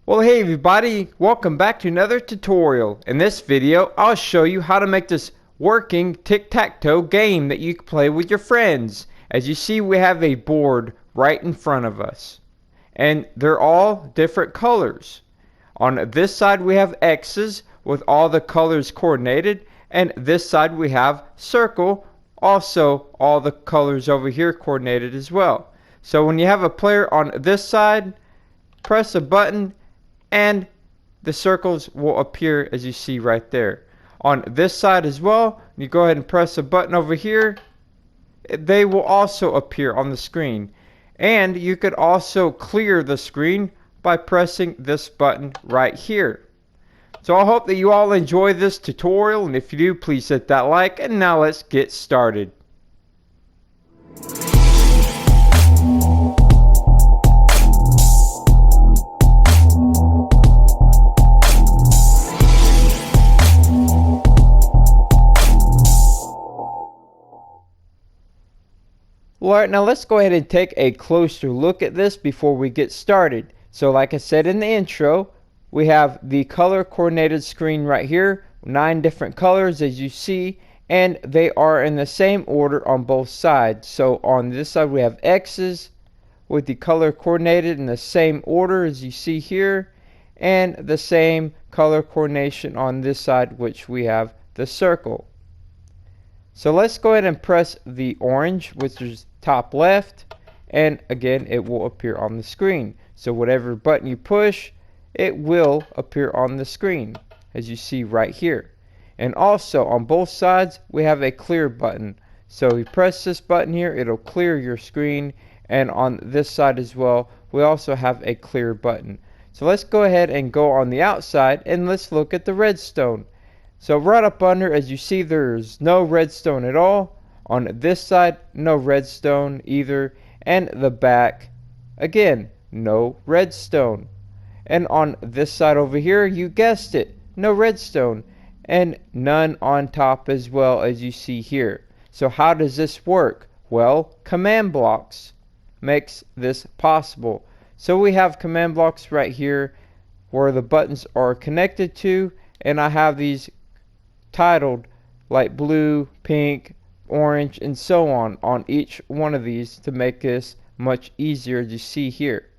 Well, hey everybody, welcome back to another tutorial. In this video, I'll show you how to make this working tic-tac-toe game that you can play with your friends. As you see, we have a board right in front of us, and they're all different colors. On this side we have X's with all the colors coordinated, and this side we have circle, also all the colors over here coordinated as well. So when you have a player on this side, press a button and the circles will appear as you see right there. On this side as well, you go ahead and press a button over here, they will also appear on the screen. And you could also clear the screen by pressing this button right here. So I hope that you all enjoy this tutorial, and if you do, please hit that like, and now let's get started. Alright, now let's go ahead and take a closer look at this before we get started. So like I said in the intro, we have the color coordinated screen right here, 9 different colors as you see, and they are in the same order on both sides. So on this side we have X's with the color coordinated in the same order as you see here, and the same color coordination on this side, which we have the circle. So let's go ahead and press the orange, which is top left, and again it will appear on the screen. So whatever button you push, it will appear on the screen as you see right here. And also on both sides we have a clear button. So you press this button here, it'll clear your screen, and on this side as well we also have a clear button. So let's go ahead and go on the outside and let's look at the redstone. So right up under, as you see, there's no redstone at all. On this side, no redstone either. And the back, again, no redstone. And on this side over here, you guessed it, no redstone. And none on top as well, as you see here. So how does this work? Well, command blocks makes this possible. So we have command blocks right here where the buttons are connected to, and I have these titled like blue, pink, orange, and so on each one of these to make this much easier as you see here.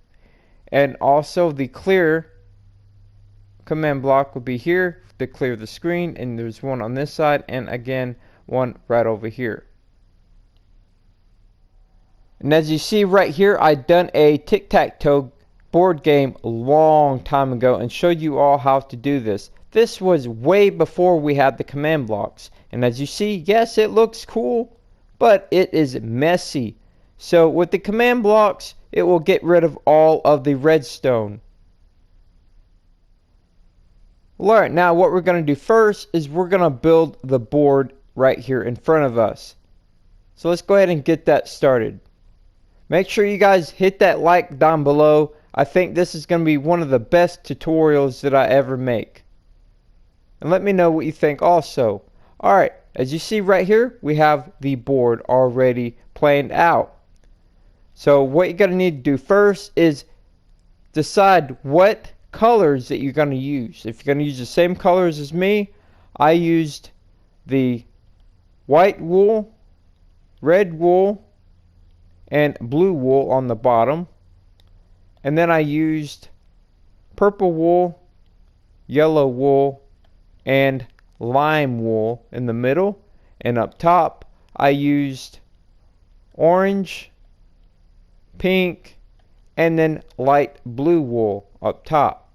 And also the clear command block will be here to clear the screen, and there's one on this side, and again one right over here. And as you see right here, I done a tic-tac-toe board game a long time ago and showed you all how to do this. This was way before we had the command blocks, and as you see, yes, it looks cool, but it is messy. So with the command blocks, it will get rid of all of the redstone. Alright, now what we're going to do first is we're going to build the board right here in front of us. So let's go ahead and get that started. Make sure you guys hit that like down below. I think this is going to be one of the best tutorials that I ever make. And let me know what you think also. Alright, as you see right here, we have the board already planned out. So what you're going to need to do first is decide what colors that you're going to use. If you're going to use the same colors as me, I used the white wool, red wool, and blue wool on the bottom. And then I used purple wool, yellow wool, and lime wool in the middle, and up top I used orange, pink, and then light blue wool up top.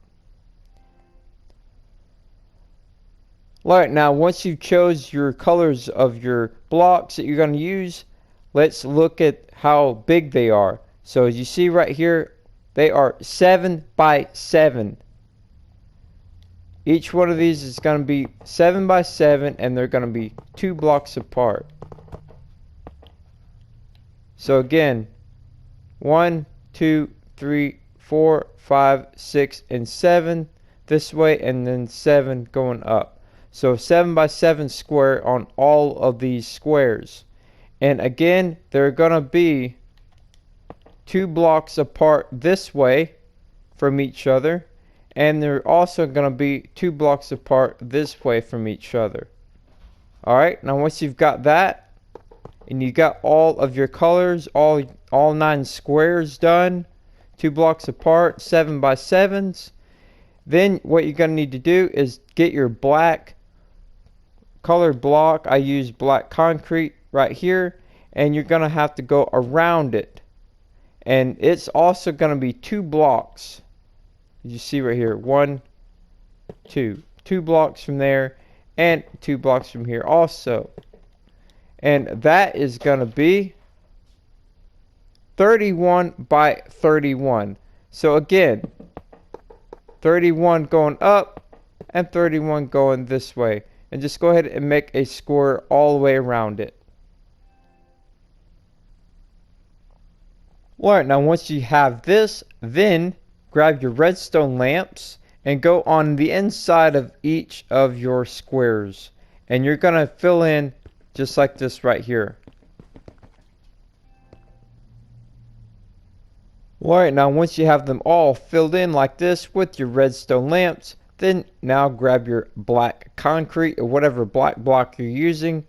Alright, now once you chose your colors of your blocks that you're going to use, let's look at how big they are. So as you see right here, they are 7 by 7. Each one of these is going to be 7 by 7, and they're going to be 2 blocks apart. So again, 1, 2, 3, 4, 5, 6, and 7 this way, and then 7 going up. So 7 by 7 square on all of these squares. And again, they're going to be 2 blocks apart this way from each other, and they're also going to be 2 blocks apart this way from each other. Alright, now once you've got that, and you got all of your colors, all 9 squares done, 2 blocks apart, 7 by 7s, then what you're going to need to do is get your black colored block. I use black concrete right here, and you're going to have to go around it. And it's also going to be 2 blocks. You see right here, 1, 2. 2 blocks from there, and 2 blocks from here also. And that is going to be 31 by 31. So again, 31 going up and 31 going this way. And just go ahead and make a square all the way around it. Alright, now once you have this, then grab your redstone lamps and go on the inside of each of your squares. And you're going to fill in just like this right here. Alright, now once you have them all filled in like this with your redstone lamps, then now grab your black concrete or whatever black block you're using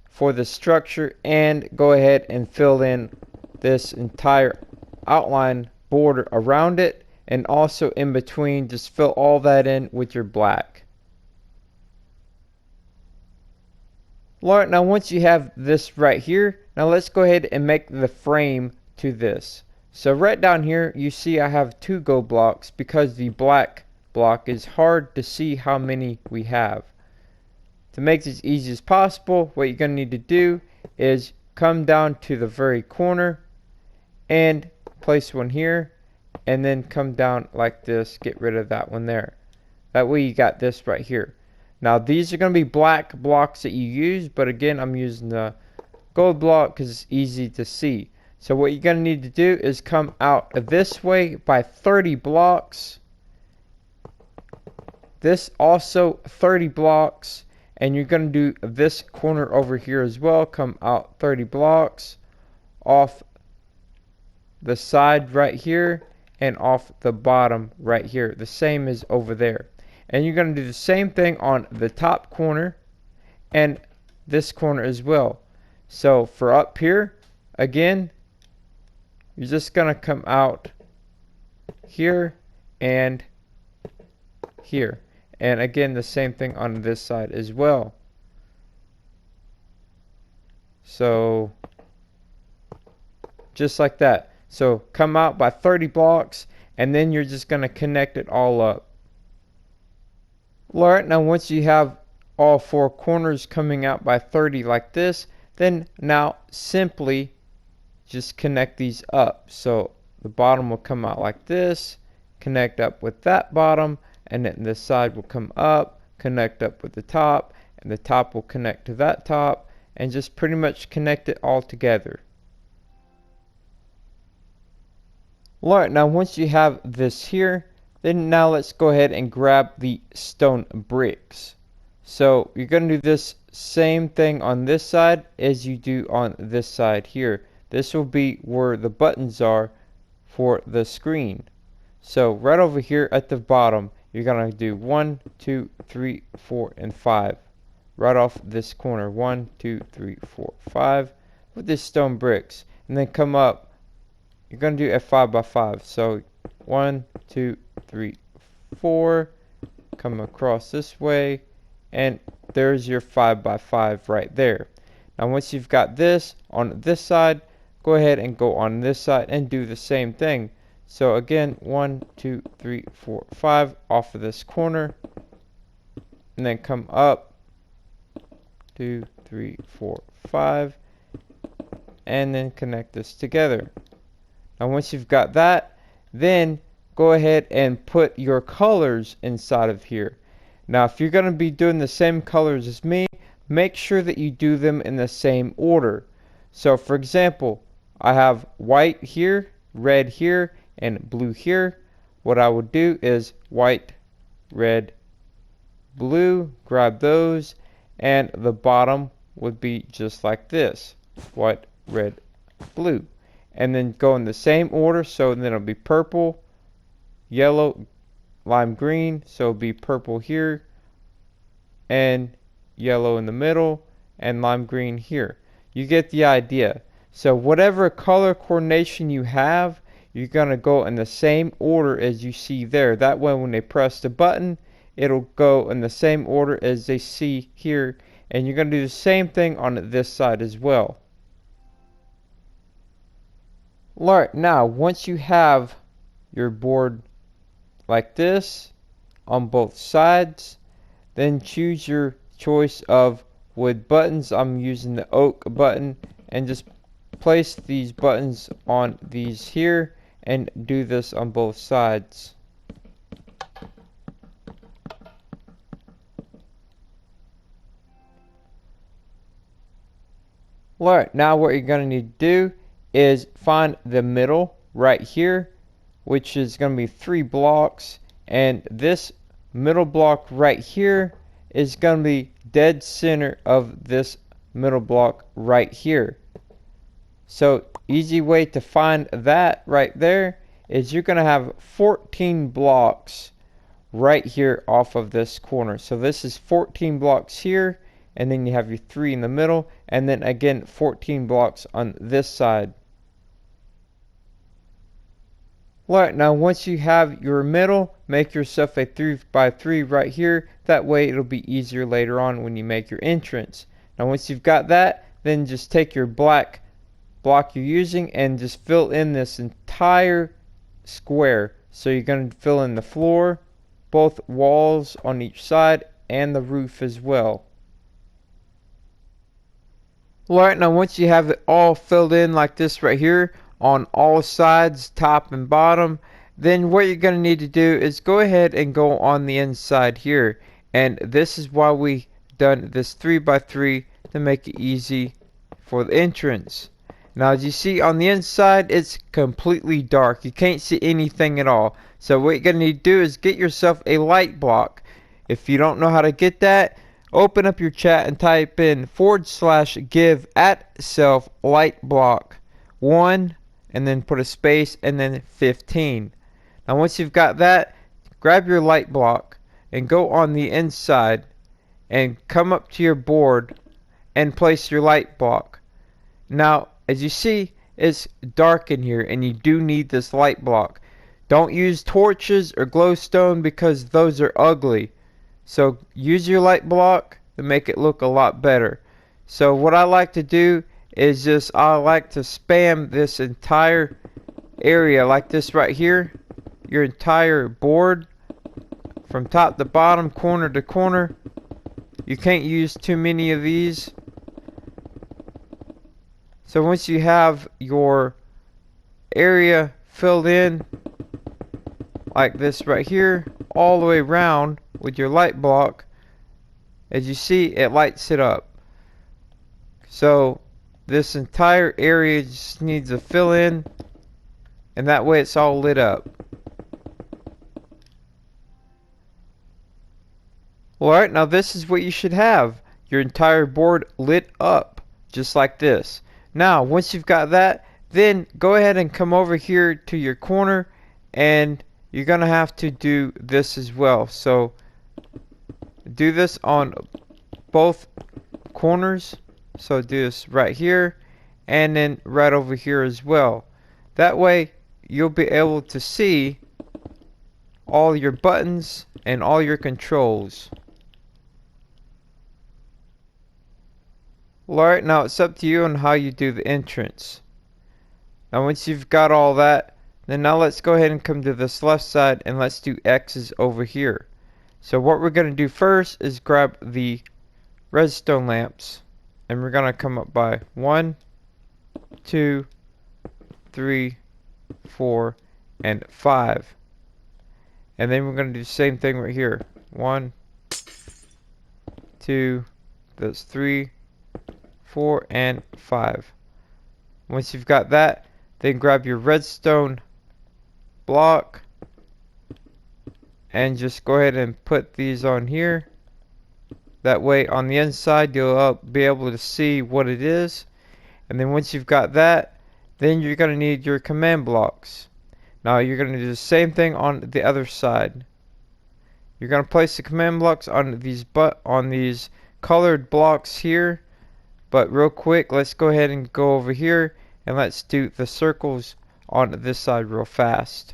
for the structure and go ahead and fill in this entire outline border around it, and also in between, just fill all that in with your black. Alright, now once you have this right here, now let's go ahead and make the frame to this. So right down here you see I have 2 go blocks because the black block is hard to see how many we have. To make this easy as possible, what you're going to need to do is come down to the very corner and place one here, and then come down like this, get rid of that one there. That way you got this right here. Now these are going to be black blocks that you use, but again I'm using the gold block because it's easy to see. So what you're going to need to do is come out this way by 30 blocks. This also 30 blocks, and you're going to do this corner over here as well. Come out 30 blocks off the side right here and off the bottom right here, the same as over there. And you're going to do the same thing on the top corner and this corner as well. So for up here, again, you're just going to come out here and here. And again, the same thing on this side as well. So just like that. So come out by 30 blocks, and then you're just going to connect it all up. Alright, now once you have all 4 corners coming out by 30 like this, then now simply just connect these up. So the bottom will come out like this, connect up with that bottom, and then this side will come up, connect up with the top, and the top will connect to that top, and just pretty much connect it all together. Alright, now once you have this here, then now let's go ahead and grab the stone bricks. So you're going to do this same thing on this side as you do on this side here. This will be where the buttons are for the screen. So right over here at the bottom, you're going to do 1, 2, 3, 4, and 5. Right off this corner. 1, 2, 3, 4, 5. With this stone bricks. And then come up. You're going to do a 5 by 5. So 1, 2, 3, 4. Come across this way. And there's your 5 by 5 right there. Now once you've got this on this side, go ahead and go on this side and do the same thing. So again, 1, 2, 3, 4, 5 off of this corner, and then come up 2, 3, 4, 5, and then connect this together. Now once you've got that, then go ahead and put your colors inside of here. Now if you're going to be doing the same colors as me, make sure that you do them in the same order. So for example, I have white here, red here, and blue here. What I would do is white, red, blue, grab those, and the bottom would be just like this, white, red, blue, and then go in the same order. So then it'll be purple, yellow, lime green, so it'll be purple here, and yellow in the middle, and lime green here. You get the idea. So whatever color coordination you have, you're going to go in the same order as you see there. That way when they press the button, it'll go in the same order as they see here. And you're going to do the same thing on this side as well. Alright, now once you have your board like this on both sides, then choose your choice of wood buttons. I'm using the oak button, and just place these buttons on these here and do this on both sides. Alright, now what you're going to need to do is find the middle right here, which is going to be 3 blocks, and this middle block right here is going to be dead center of this middle block right here. So easy way to find that right there is you're going to have 14 blocks right here off of this corner. So this is 14 blocks here, and then you have your 3 in the middle, and then again 14 blocks on this side. Alright, now once you have your middle, make yourself a 3x3 right here. That way it'll be easier later on when you make your entrance. Now once you've got that, then just take your black block you're using and just fill in this entire square. So you're going to fill in the floor, both walls on each side, and the roof as well. Alright, now once you have it all filled in like this right here on all sides, top and bottom, then what you're going to need to do is go ahead and go on the inside here. And this is why we done this 3x3 to make it easy for the entrance. Now as you see on the inside, it's completely dark. You can't see anything at all. So what you're going to need to do is get yourself a light block. If you don't know how to get that, open up your chat and type in /give @ light block 1, and then put a space and then 15. Now once you've got that, grab your light block and go on the inside and come up to your board and place your light block. Now as you see, it's dark in here and you do need this light block. Don't use torches or glowstone because those are ugly. So use your light block to make it look a lot better. So what I like to do is I like to spam this entire area like this right here. Your entire board from top to bottom, corner to corner. You can't use too many of these. So once you have your area filled in like this right here, all the way around with your light block, as you see, it lights it up. So this entire area just needs to fill in, and that way it's all lit up. Alright, now this is what you should have. Your entire board lit up, just like this. Now, once you've got that, then go ahead and come over here to your corner, and you're going to have to do this as well. So, do this on both corners. So, do this right here, and then right over here as well. That way, you'll be able to see all your buttons and all your controls. Alright, now it's up to you on how you do the entrance. Now once you've got all that, then now let's go ahead and come to this left side and let's do X's over here. So what we're going to do first is grab the redstone lamps, and we're going to come up by 1, 2, 3, 4, and 5. And then we're going to do the same thing right here. 1, 2, that's 3, 4, and 5. Once you've got that, then grab your redstone block and just go ahead and put these on here. That way on the inside you'll be able to see what it is. And then once you've got that, then you're going to need your command blocks. Now you're going to do the same thing on the other side. you're going to place the command blocks on these colored blocks here. But real quick, let's go ahead and go over here and let's do the circles on this side real fast.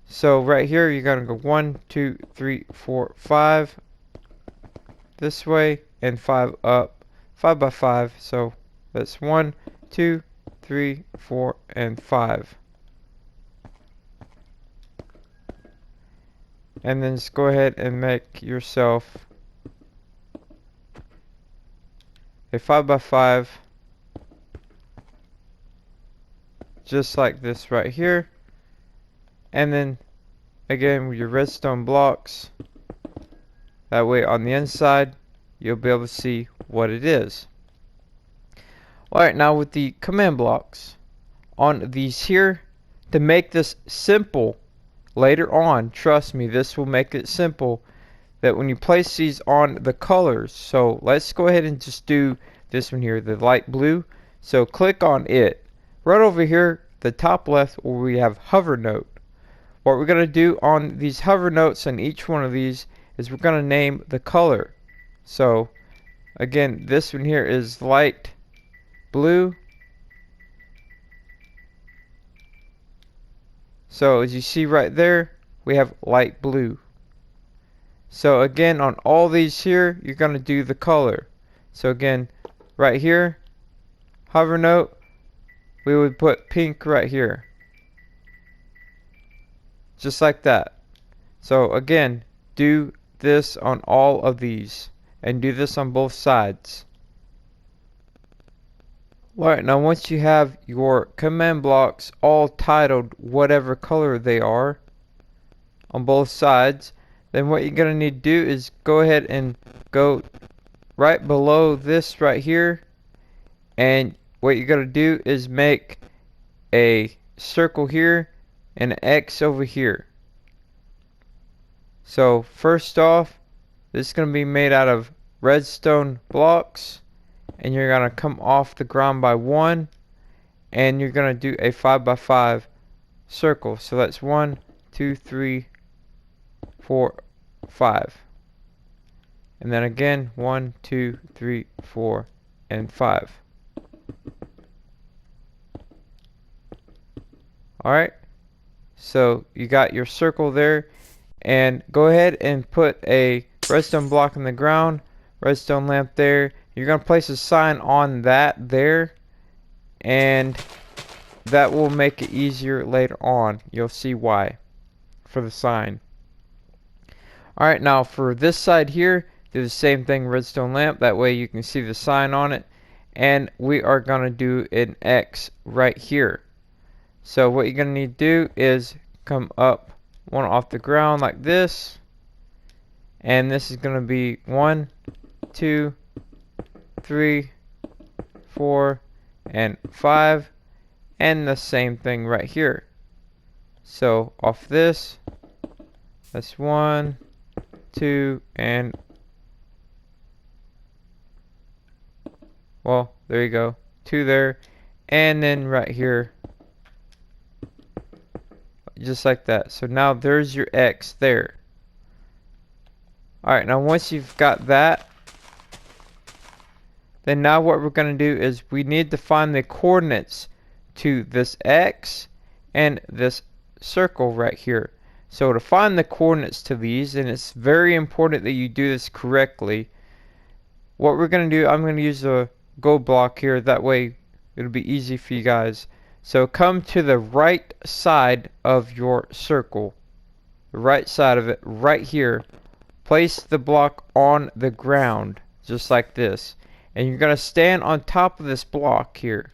So right here you're going to go 1, 2, 3, 4, 5 this way and 5 up, 5 by 5. So that's 1, 2, 3, 4, and 5. And then just go ahead and make yourself a 5 by 5 just like this right here. And then again with your redstone blocks, that way on the inside you'll be able to see what it is. Alright, now with the command blocks on these here, to make this simple later on, trust me, this will make it simple, that when you place these on the colors. So let's go ahead and just do this one here, the light blue. So click on it. Right over here, the top left, where we have hover note. What we're going to do on these hover notes on each one of these is we're going to name the color. So again, this one here is light blue. So as you see right there, we have light blue. So again, on all these here, you're going to do the color. So again, right here, hover note, we would put pink right here. Just like that. So again, do this on all of these. And do this on both sides. Alright, now once you have your command blocks all titled whatever color they are on both sides, then what you're going to need to do is go ahead and go right below this right here, and what you're going to do is make a circle here and an X over here. So first off, this is going to be made out of redstone blocks, and you're going to come off the ground by 1, and you're going to do a 5 by 5 circle. So that's 1, 2, 3, 4, 5. And then again 1, 2, 3, 4, and 5. Alright, so you got your circle there, and go ahead and put a redstone block in the ground, redstone lamp there. You're going to place a sign on that there, and that will make it easier later on. You'll see why for the sign. Alright, now for this side here, do the same thing, redstone lamp, that way you can see the sign on it, and we are going to do an X right here. So what you're going to need to do is come up one off the ground like this, and this is going to be 1, 2, 3, 4, and 5, and the same thing right here. So off this, that's 1, 2, and well, there you go, 2 there, and then right here, just like that. So now there's your X there. Alright, now once you've got that, then now what we're going to do is we need to find the coordinates to this X and this circle right here. So to find the coordinates to these, and it's very important that you do this correctly, what we're going to do, I'm going to use a gold block here, that way it'll be easy for you guys. So come to the right side of your circle, the right side of it, right here. Place the block on the ground, just like this. And you're going to stand on top of this block here.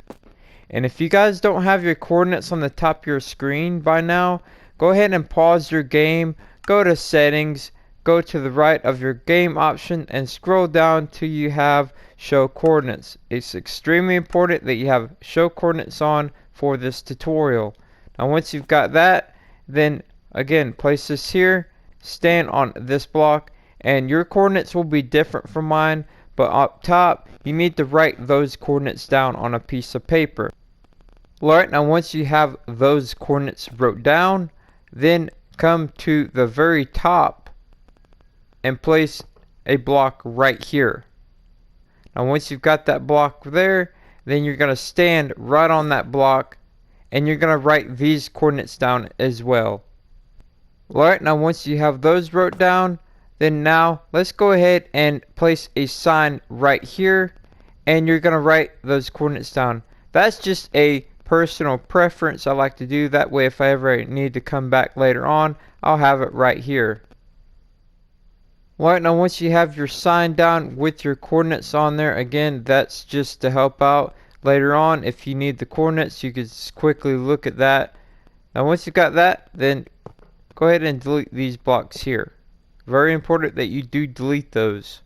And if you guys don't have your coordinates on the top of your screen by now, go ahead and pause your game, go to settings, go to the right of your game option, and scroll down till you have show coordinates. It's extremely important that you have show coordinates on for this tutorial. Now once you've got that, then again place this here, stand on this block, and your coordinates will be different from mine, but up top you need to write those coordinates down on a piece of paper. Alright, now once you have those coordinates wrote down, then come to the very top and place a block right here. Now once you've got that block there, then you're going to stand right on that block and you're going to write these coordinates down as well. Alright, now once you have those wrote down, then now let's go ahead and place a sign right here and you're going to write those coordinates down. That's just a personal preference I like to do. That way if I ever need to come back later on, I'll have it right here. Alright, now once you have your sign down with your coordinates on there, again, that's just to help out later on. If you need the coordinates, you can just quickly look at that. Now once you've got that, then go ahead and delete these blocks here. Very important that you do delete those.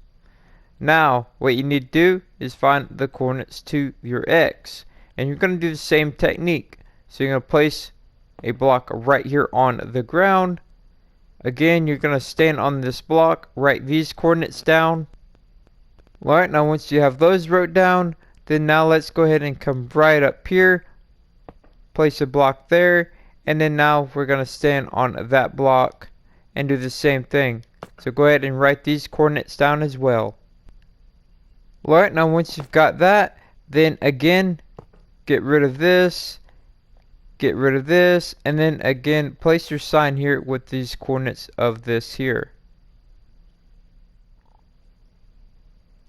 Now what you need to do is find the coordinates to your X, and you're going to do the same technique. So you're going to place a block right here on the ground. Again, you're going to stand on this block, write these coordinates down. Alright, now once you have those wrote down, then now let's go ahead and come right up here, place a block there, and then now we're going to stand on that block and do the same thing. So go ahead and write these coordinates down as well. Alright, now once you've got that, then again, get rid of this, get rid of this, and then again place your sign here with these coordinates of this here.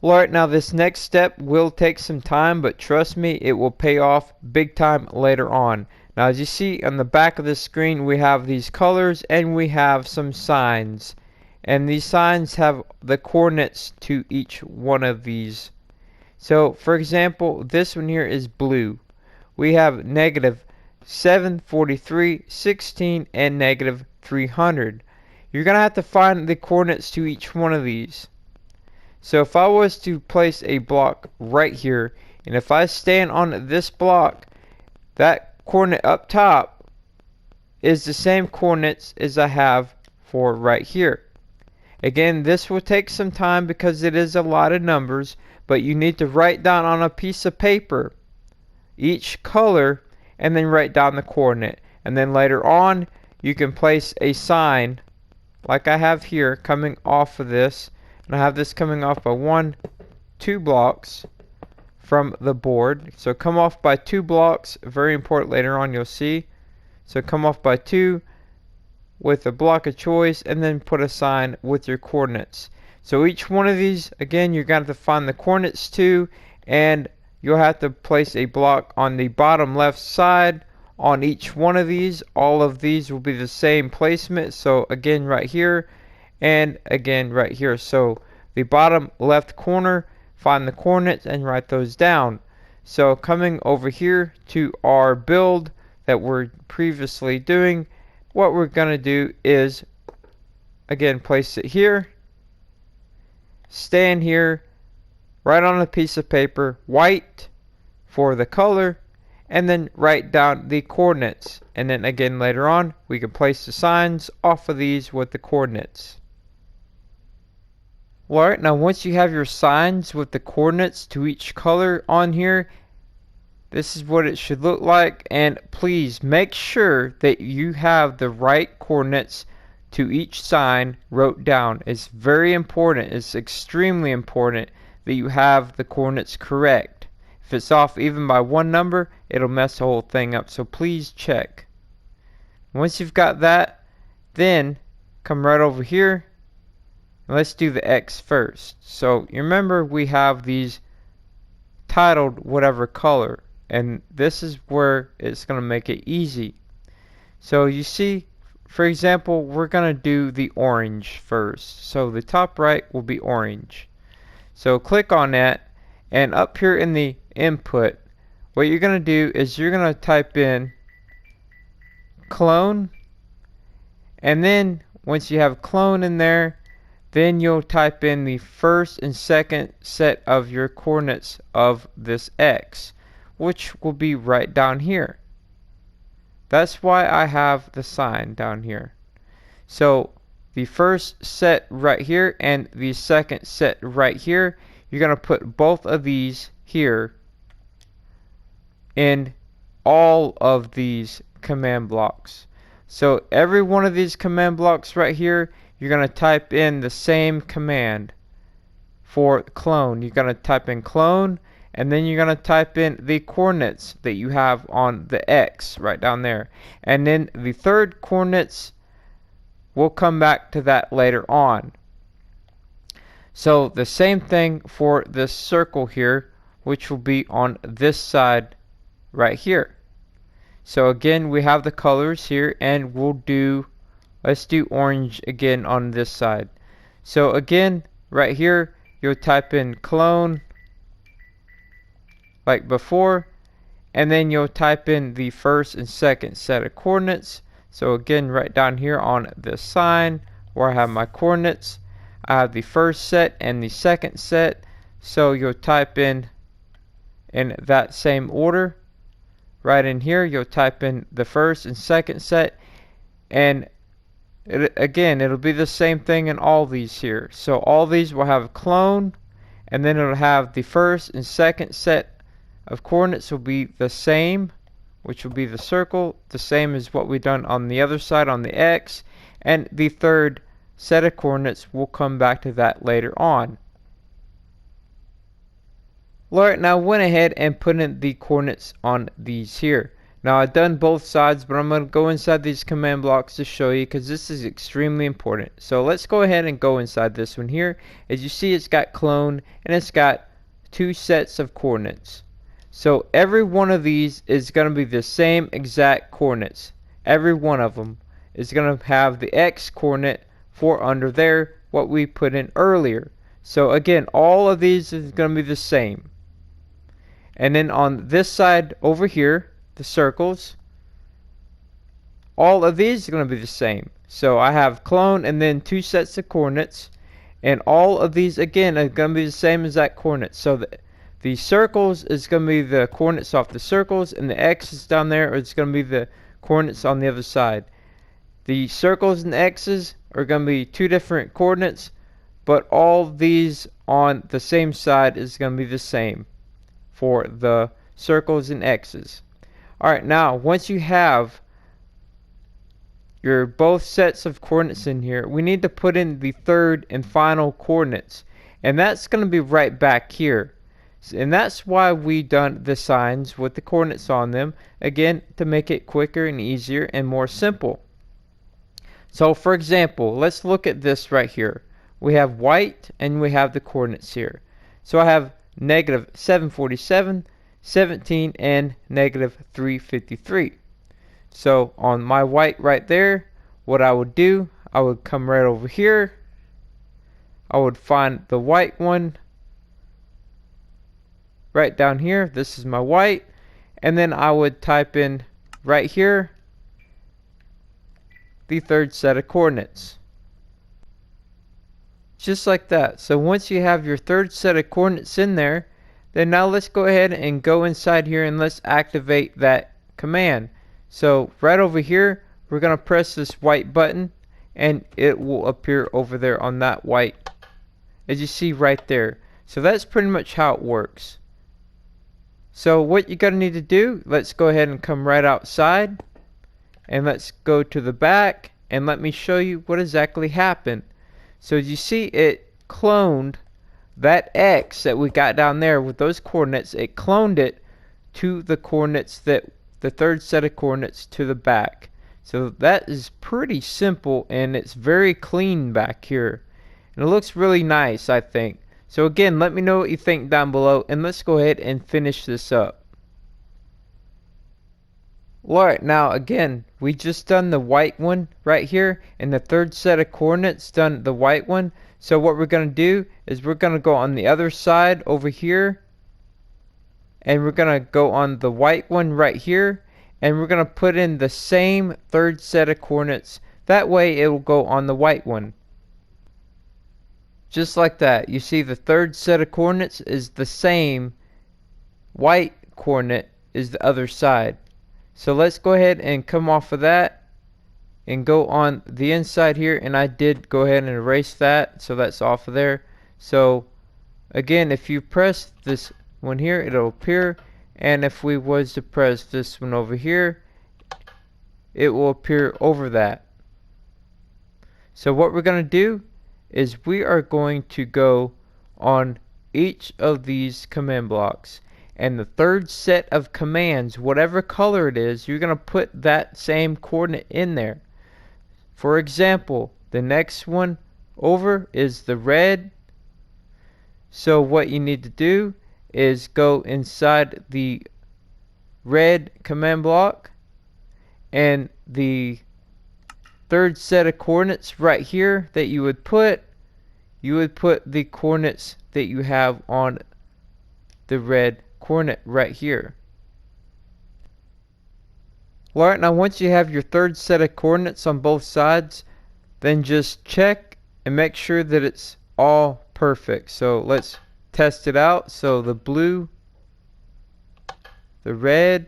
Alright, now this next step will take some time, but trust me, it will pay off big time later on. Now as you see on the back of the screen, we have these colors and we have some signs, and these signs have the coordinates to each one of these. So for example, this one here is blue. We have negative 7, 43, 16, and negative 300. You're going to have to find the coordinates to each one of these. So if I was to place a block right here, and if I stand on this block, that coordinate up top is the same coordinates as I have for right here. Again, this will take some time because it is a lot of numbers, but you need to write down on a piece of paper each color and then write down the coordinate, and then later on you can place a sign like I have here coming off of this, and I have this coming off by 2 blocks from the board. So come off by 2 blocks, very important later on you'll see. So come off by 2 with a block of choice and then put a sign with your coordinates. So each one of these, again, you're going to have to find the coordinates to, and you'll have to place a block on the bottom left side on each one of these. All of these will be the same placement. So again right here and again right here. So the bottom left corner, find the coordinates and write those down. So coming over here to our build that we're previously doing, what we're going to do is again place it here, stand here, write on a piece of paper, white for the color, and then write down the coordinates. And then again later on, we can place the signs off of these with the coordinates. Alright, now once you have your signs with the coordinates to each color on here, this is what it should look like. And please make sure that you have the right coordinates to each sign wrote down. It's very important. It's extremely important that you have the coordinates correct. If it's off even by 1 number, it'll mess the whole thing up. So please check. Once you've got that, then come right over here. Let's do the X first. So you remember we have these titled whatever color, and this is where it's going to make it easy. So you see, for example, we're going to do the orange first. So the top right will be orange. So click on that, and up here in the input, what you're going to do is you're going to type in clone, and then once you have clone in there, then you'll type in the first and second set of your coordinates of this X, which will be right down here. That's why I have the sign down here. So the first set right here and the second set right here, you're going to put both of these here in all of these command blocks. So every one of these command blocks right here, you're going to type in the same command for clone. You're going to type in clone, and then you're going to type in the coordinates that you have on the X right down there. And then the third coordinates, we'll come back to that later on. So the same thing for this circle here, which will be on this side right here. So again, we have the colors here, and let's do orange again on this side. So again, right here, you'll type in clone like before, and then you'll type in the first and second set of coordinates. So again, right down here on this sign where I have my coordinates, I have the first set and the second set. So you'll type in that same order. Right in here, you'll type in the first and second set, and again, it'll be the same thing in all these here. So all these will have clone, and then it'll have the first and second set of coordinates will be the same, which will be the circle, the same as what we've done on the other side on the X, and the third set of coordinates, we'll come back to that later on. Alright, now I went ahead and put in the coordinates on these here. Now I've done both sides, but I'm going to go inside these command blocks to show you, because this is extremely important. So let's go ahead and go inside this one here. As you see, it's got clone, and it's got two sets of coordinates. So every one of these is going to be the same exact coordinates. Every one of them is going to have the X coordinate for under there, what we put in earlier. So again, all of these is going to be the same. And then on this side over here, the circles, all of these are going to be the same. So I have clone and then two sets of coordinates, and all of these again are going to be the same exact coordinates. So the circles is going to be the coordinates off the circles, and the X's down there is going to be the coordinates on the other side. The circles and X's are going to be two different coordinates, but all these on the same side is going to be the same for the circles and X's. Alright, now once you have your both sets of coordinates in here, we need to put in the third and final coordinates, and that's going to be right back here. And that's why we done the signs with the coordinates on them, again, to make it quicker and easier and more simple. So for example, let's look at this right here. We have white and we have the coordinates here. So I have negative 747, 17, and negative 353. So on my white right there, what I would do, I would come right over here. I would find the white one right down here. This is my white. And then I would type in right here the third set of coordinates. Just like that. So once you have your third set of coordinates in there, then now let's go ahead and go inside here and let's activate that command. So right over here, we're going to press this white button, and it will appear over there on that white, as you see right there. So that's pretty much how it works. So what you're going to need to do, let's go ahead and come right outside, and let's go to the back, and let me show you what exactly happened. So as you see, it cloned that X that we got down there with those coordinates. It cloned it to the coordinates, that the third set of coordinates, to the back. So that is pretty simple, and it's very clean back here, and it looks really nice, I think. So again, let me know what you think down below, and let's go ahead and finish this up. Alright, now again, we just done the white one right here, and the third set of coordinates done the white one. So what we're going to do is we're going to go on the other side over here, and we're going to go on the white one right here, and we're going to put in the same third set of coordinates. That way it will go on the white one. Just like that. You see the third set of coordinates is the same white coordinate as the other side. So let's go ahead and come off of that and go on the inside here, and I did go ahead and erase that, so that's off of there. So again, if you press this one here, it'll appear, and if we was to press this one over here, it will appear over that. So what we're going to do is we are going to go on each of these command blocks, and the third set of commands, whatever color it is, you're going to put that same coordinate in there. For example, the next one over is the red. So what you need to do is go inside the red command block, and the third set of coordinates right here that you would put the coordinates that you have on the red coordinate right here. Alright, now once you have your third set of coordinates on both sides, then just check and make sure that it's all perfect. So let's test it out. So the blue, the red,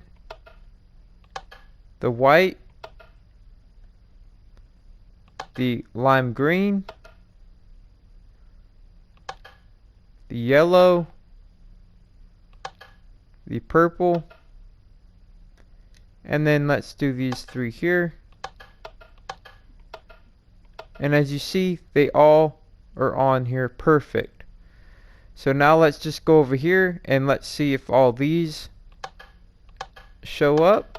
the white, the lime green, the yellow, the purple, and then let's do these three here. And as you see, they all are on here perfect. So now let's just go over here and let's see if all these show up.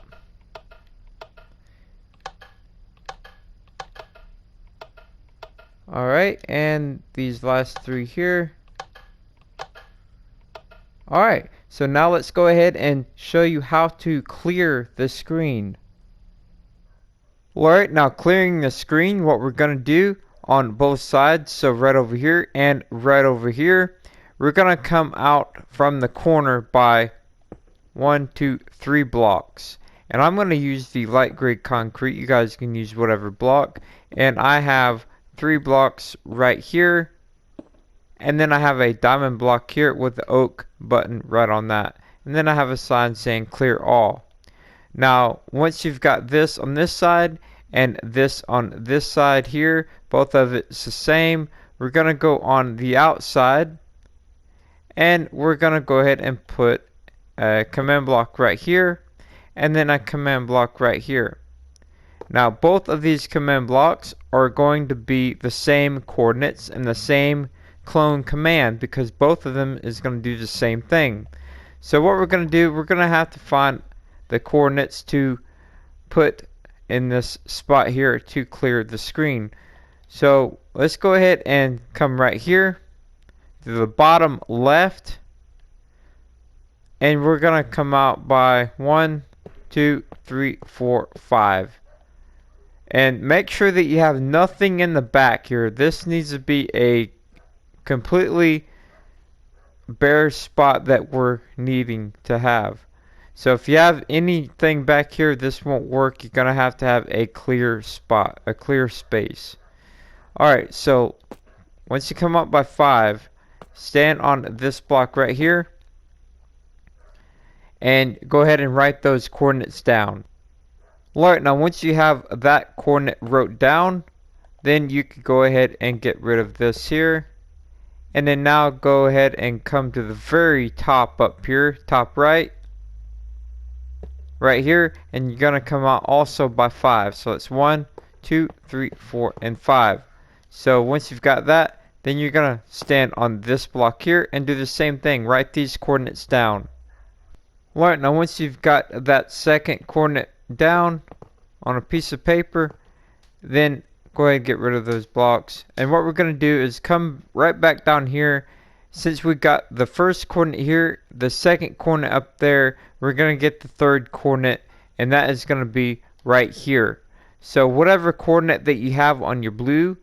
Alright, and these last three here. Alright, so now let's go ahead and show you how to clear the screen. Alright, now clearing the screen, what we're going to do on both sides, so right over here and right over here, we're going to come out from the corner by 1, 2, 3 blocks. And I'm going to use the light gray concrete. You guys can use whatever block. And I have 3 blocks right here. And then I have a diamond block here with the oak button right on that. And then I have a sign saying clear all. Now, once you've got this on this side and this on this side here, both of it's the same, we're going to go on the outside and we're going to go ahead and put a command block right here and then a command block right here. Now, both of these command blocks are going to be the same coordinates and the same clone command because both of them is going to do the same thing. So what we're going to do, we're going to have to find the coordinates to put in this spot here to clear the screen. So let's go ahead and come right here to the bottom left, and we're going to come out by 1, 2, 3, 4, 5. And make sure that you have nothing in the back here. This needs to be a completely bare spot that we're needing to have. So if you have anything back here, this won't work. You're going to have a clear spot, a clear space. Alright, so once you come up by 5, stand on this block right here and go ahead and write those coordinates down. Alright, now once you have that coordinate wrote down, then you can go ahead and get rid of this here. And then now go ahead and come to the very top up here, top right here, and you're going to come out also by 5. So it's 1, 2, 3, 4, and 5. So once you've got that, then you're going to stand on this block here and do the same thing. Write these coordinates down. Alright, now once you've got that second coordinate down on a piece of paper, then go ahead and get rid of those blocks. And what we're going to do is come right back down here. Since we got the first coordinate here, the second coordinate up there, we're going to get the third coordinate, and that is going to be right here. So whatever coordinate that you have on your blue,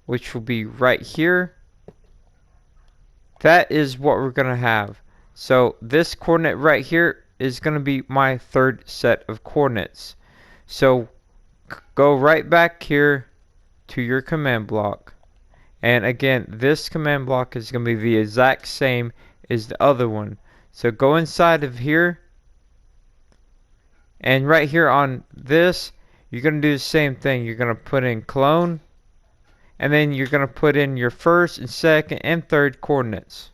which will be right here, that is what we're going to have. So this coordinate right here is going to be my third set of coordinates. So go right back here to your command block, and again this command block is going to be the exact same as the other one. So go inside of here, and right here on this you're going to do the same thing. You're going to put in clone, and then you're going to put in your first and second and third coordinates.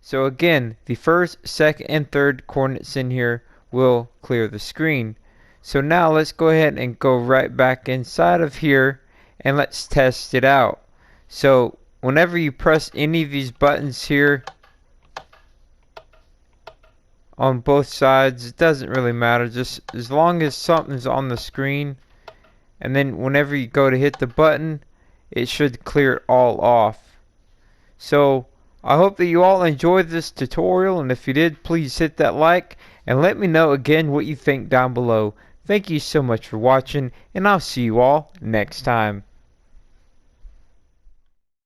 So again, the first, second, and third coordinates in here will clear the screen. So now let's go ahead and go right back inside of here, and let's test it out. So whenever you press any of these buttons here on both sides, it doesn't really matter, just as long as something's on the screen, and then whenever you go to hit the button, it should clear it all off. So I hope that you all enjoyed this tutorial, and if you did, please hit that like and let me know again what you think down below. Thank you so much for watching, and I'll see you all next time.